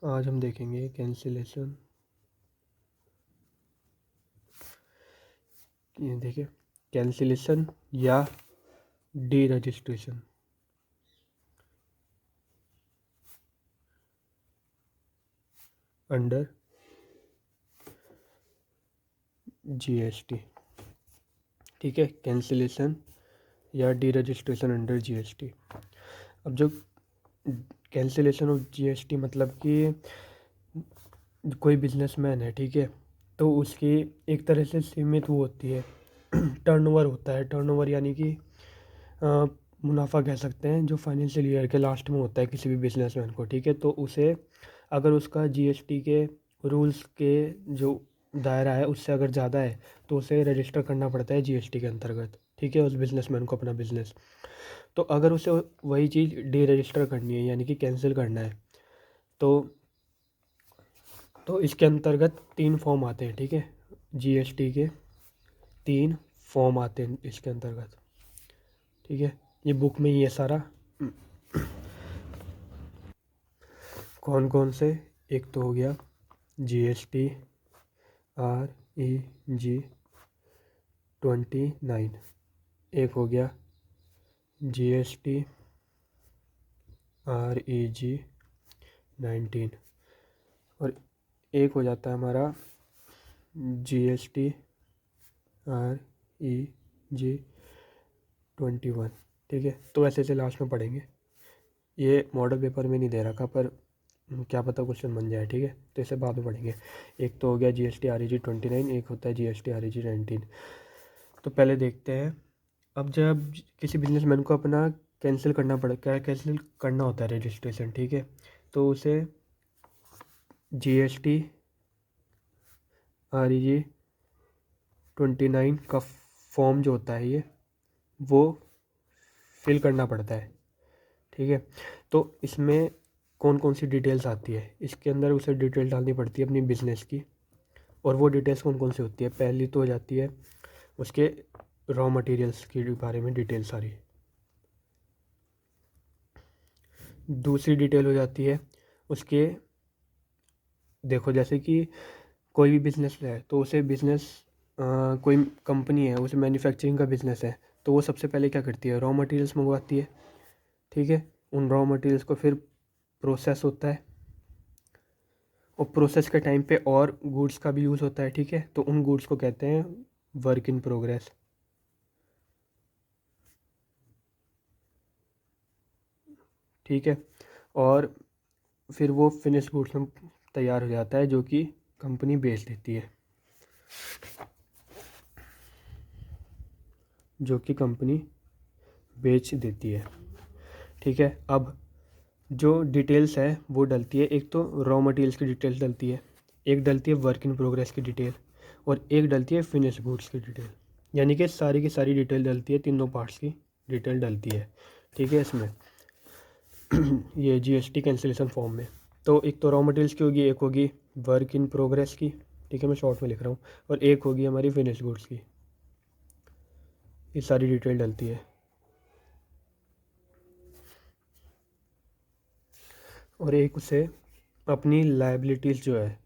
आज हम देखेंगे कैंसिलेशन। ये देखिए, कैंसिलेशन या डी रजिस्ट्रेशन। Under GST. ठीक है, कैंसिलेशन या डी रजिस्ट्रेशन अंडर जीएसटी। अब जो कैंसिलेशन ऑफ जीएसटी मतलब कि कोई बिजनेसमैन है, ठीक है, तो उसकी एक तरह से सीमित वो होती है टर्नओवर होता है। टर्नओवर यानी कि मुनाफा कह सकते हैं, जो फाइनेंशियल ईयर के लास्ट में होता है किसी भी बिजनेसमैन को। ठीक है, तो उसे अगर उसका जीएसटी के रूल्स के जो दायरा है उससे अगर ज़्यादा है तो उसे रजिस्टर करना पड़ता है जीएसटी के अंतर्गत। ठीक है, उस बिजनेसमैन को अपना बिजनेस। तो अगर उसे वही चीज़ डी रजिस्टर करनी है यानी कि कैंसिल करना है तो इसके अंतर्गत 3 फॉर्म आते हैं। ठीक है, जीएसटी के 3 फॉर्म आते हैं इसके अंतर्गत। ठीक है, ये बुक में ही है सारा। कौन कौन से? एक तो हो गया जीएसटी REG 29, एक हो गया GST REG 19 और एक हो जाता है हमारा GST REG 21। ठीक है, तो ऐसे ऐसे लास्ट में पढ़ेंगे। ये मॉडल पेपर में नहीं दे रखा, पर क्या पता क्वेश्चन बन जाए। ठीक है, तो इसे बाद में पढ़ेंगे। एक तो हो गया GST REG 29, एक होता है GST REG 19। तो पहले देखते हैं। अब जब किसी बिजनेसमैन को अपना कैंसिल करना होता है रजिस्ट्रेशन, ठीक है, तो उसे GST REG 29 का फॉर्म जो होता है ये वो फिल करना पड़ता है। ठीक है, तो इसमें कौन कौन सी डिटेल्स आती है, इसके अंदर उसे डिटेल डालनी पड़ती है अपनी बिजनेस की। और वो डिटेल्स कौन कौन सी होती है? पहली तो हो जाती है उसके रॉ मटेरियल्स के बारे में डिटेल सारी। दूसरी डिटेल हो जाती है उसके, देखो जैसे कि कोई भी बिज़नेस है तो उसे कोई कंपनी है, उसे मैन्युफैक्चरिंग का बिज़नेस है, तो वो सबसे पहले क्या करती है? रॉ मटेरियल्स मंगवाती है। ठीक है, उन रॉ मटेरियल्स को फिर प्रोसेस होता है और प्रोसेस के टाइम पे और गुड्स का भी यूज़ होता है। ठीक है, तो उन गुड्स को कहते हैं वर्क इन प्रोग्रेस। ठीक है, और फिर वो फिनिश गुड्स में तैयार हो जाता है जो कि कंपनी बेच देती है, जो कि कंपनी बेच देती है। ठीक है, अब जो डिटेल्स है वो डलती है, एक तो रॉ मटेरियल्स की डिटेल्स डलती है, एक डलती है वर्क इन प्रोग्रेस की डिटेल, और एक डलती है फिनिश गुड्स की डिटेल। यानी कि सारी की सारी डिटेल डलती है, तीनों पार्ट्स की डिटेल डलती है। ठीक है, इसमें ये जीएसटी कैंसिलेशन फॉर्म में। तो एक तो रॉ मटेरियल्स की होगी, एक होगी वर्क इन प्रोग्रेस की। ठीक है, मैं शॉर्ट में लिख रहा हूँ। और एक होगी हमारी फिनिश गुड्स की। ये सारी डिटेल डलती है। और एक उसे अपनी लायबिलिटीज़ जो है,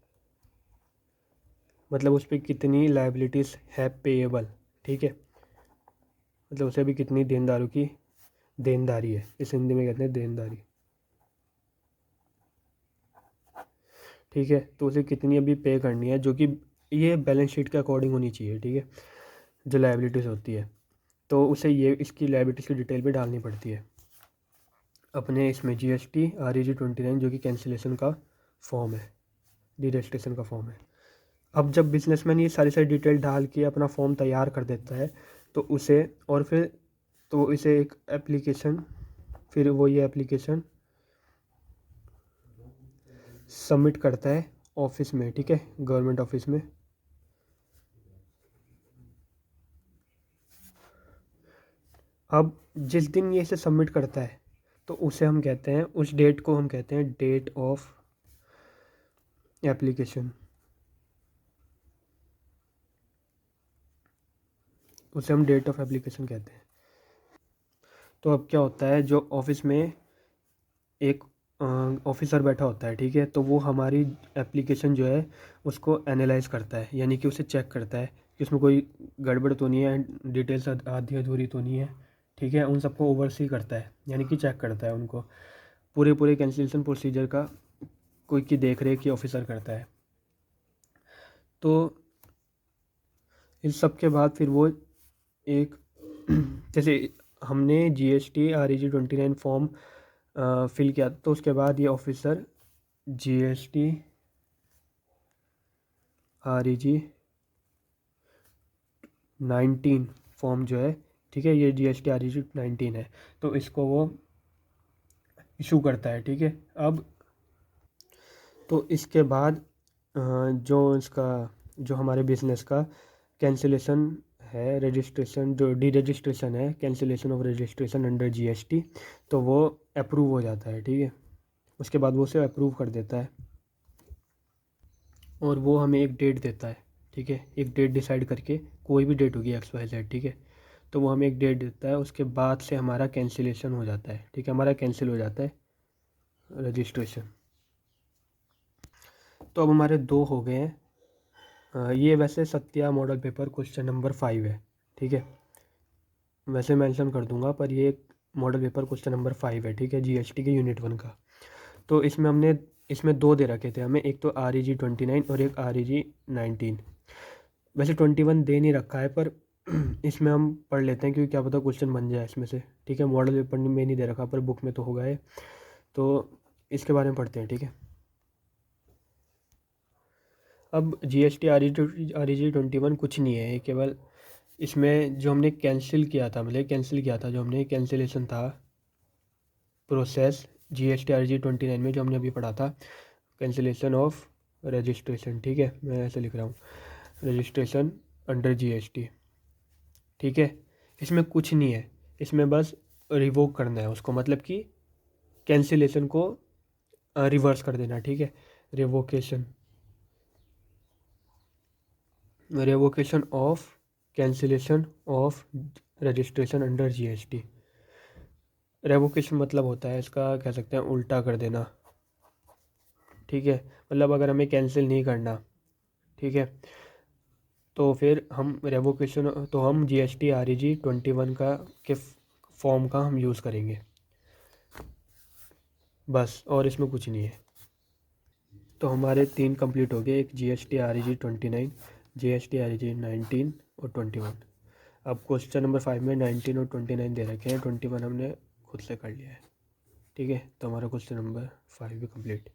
मतलब उस पर कितनी लायबिलिटीज़ है पेएबल। ठीक है, मतलब उसे अभी कितनी देनदारों की देनदारी है, इस हिंदी में कहते हैं देनदारी। ठीक है, तो उसे कितनी अभी पे करनी है, जो कि ये बैलेंस शीट के अकॉर्डिंग होनी चाहिए। ठीक है, जो लायबिलिटीज़ होती है तो उसे ये इसकी लायबिलिटीज़ की डिटेल भी डालनी पड़ती है अपने इसमें GST REG 29, जो कि कैंसिलेशन का फॉर्म है, डी रजिस्ट्रेशन का फॉर्म है। अब जब बिजनेसमैन ये सारी सारी डिटेल डाल के अपना फॉर्म तैयार कर देता है तो उसे, और फिर तो इसे एक एप्लीकेशन, फिर वो ये एप्लीकेशन सबमिट करता है ऑफिस में। ठीक है, गवर्नमेंट ऑफिस में। अब जिस दिन ये इसे सबमिट करता है तो उसे हम कहते हैं, उस डेट को हम कहते हैं डेट ऑफ एप्लीकेशन। उसे हम डेट ऑफ एप्लीकेशन कहते हैं। तो अब क्या होता है, जो ऑफिस में एक ऑफिसर बैठा होता है, ठीक है। तो वो हमारी एप्लीकेशन जो है उसको एनालाइज करता है, यानी कि उसे चेक करता है कि उसमें कोई गड़बड़ तो नहीं है, डिटेल्स आधी अधूरी तो नहीं है, ठीक है। उन सबको ओवरसी करता है, यानी कि चेक करता है उनको, पूरे पूरे कैंसिलेशन प्रोसीजर का कोई की देख रेख की ऑफिसर करता है। तो इस सब के बाद फिर वो एक जैसे हमने GST REG 29 फॉर्म फिल किया, तो उसके बाद ये ऑफिसर GST REG 19 फॉर्म जो है, ठीक है, ये GST REG 19 है, तो इसको वो इशू करता है, ठीक है। अब तो इसके बाद जो हमारे बिजनेस का कैंसिलेशन है, रजिस्ट्रेशन जो डी रजिस्ट्रेशन है, cancellation of registration under GST, तो वो अप्रूव हो जाता है, ठीक है। उसके बाद वो उसे अप्रूव कर देता है और वो हमें एक डेट देता है, ठीक है। एक डेट डिसाइड करके, कोई भी डेट होगी XYZ, ठीक है। तो वो हमें एक डेट देता है, उसके बाद से हमारा कैंसिलेशन हो जाता है, ठीक है, हमारा कैंसिल हो जाता है रजिस्ट्रेशन। तो अब हमारे दो हो गए हैं। ये वैसे Satya model paper question number 5 है, ठीक है। वैसे मेंशन कर दूंगा, पर ये मॉडल पेपर क्वेश्चन नंबर 5 है, ठीक है, GST के यूनिट 1 का। तो इसमें दो दे रखे थे हमें, एक तो REG 29 और एक REG 19। वैसे 21 दे नहीं रखा है, पर इसमें हम पढ़ लेते हैं, क्योंकि क्या पता क्वेश्चन बन जाए इसमें से, ठीक है। मॉडल पेपर में नहीं दे रखा, पर बुक में तो होगा है, तो इसके बारे में पढ़ते हैं, ठीक है। अब GST REG 21 कुछ नहीं है, ये केवल इसमें जो हमने कैंसिल किया था, मतलब कैंसिल किया था, जो हमने कैंसिलेशन था प्रोसेस GST REG 29 में, जो हमने अभी पढ़ा था, कैंसिलेशन ऑफ रजिस्ट्रेशन, ठीक है, मैं ऐसे लिख रहा हूँ, रजिस्ट्रेशन अंडर GST, ठीक है। इसमें कुछ नहीं है, इसमें बस रिवोक करना है उसको, मतलब कि कैंसिलेशन को रिवर्स कर देना, ठीक है। Revocation revocation of cancellation of registration under GST। Revocation मतलब होता है, इसका कह सकते हैं उल्टा कर देना, ठीक है। मतलब अगर हमें कैंसिल नहीं करना, ठीक है, तो फिर हम रेवोकेशन, तो हम GST REG 21 का के फॉर्म का हम यूज़ करेंगे बस, और इसमें कुछ नहीं है। तो हमारे 3 कंप्लीट हो गए, एक GST REG 29, GST REG 19 और 21। अब क्वेश्चन नंबर 5 में 19 और 29 दे रखे हैं, 21 हमने खुद से कर लिया है, ठीक है। तो हमारा क्वेश्चन नंबर 5 भी कंप्लीट।